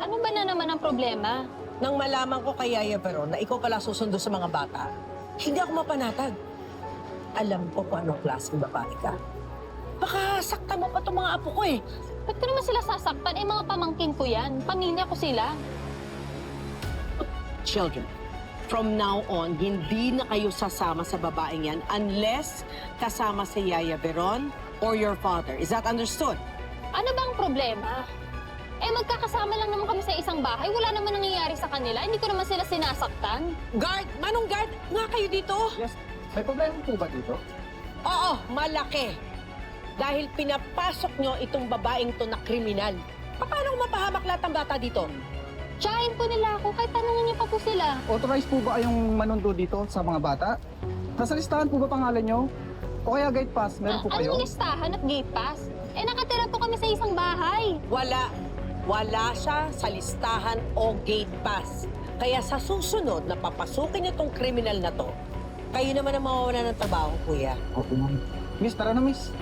Ano ba na naman ang problema? Nang malaman ko kay Yaya Veron na ikaw pala susundo sa mga bata, hindi ako mapanatag. Alam ko kung anong klaseng babae ka. Baka sakta mo pa itong mga apo ko eh. Ba't ko naman sila sasaktan? Eh, mga pamangkin ko yan. Pamilya ko sila. Children, from now on, hindi na kayo sasama sa babaeng yan unless kasama si Yaya Veron or your father. Is that understood? Ano bang problema? Eh, magkakasama lang naman kami sa isang bahay. Wala naman nangyayari sa kanila. Hindi ko naman sila sinasaktan. Guard! Manong guard! Nga kayo dito? Yes. May problema po ba dito? Oo, malaki. Dahil pinapasok nyo itong babaeng to na kriminal. Paano mapahamak lahat ng bata dito? Tsahin po nila ako. Kahit tanungin niyo pa po sila. Authorized po ba kayong manundo dito sa mga bata? Nasa listahan po ba pangalan nyo? O kaya gate pass, meron po kayo? Anong listahan at gate pass? Eh, nakatira po kami sa isang bahay. Wala. Wala siya sa listahan o gate pass. Kaya sa susunod na papasukin itong kriminal na to, kayo naman ang mawawala ng trabaho, kuya. Opo, ma'am. Miss, tara na, miss.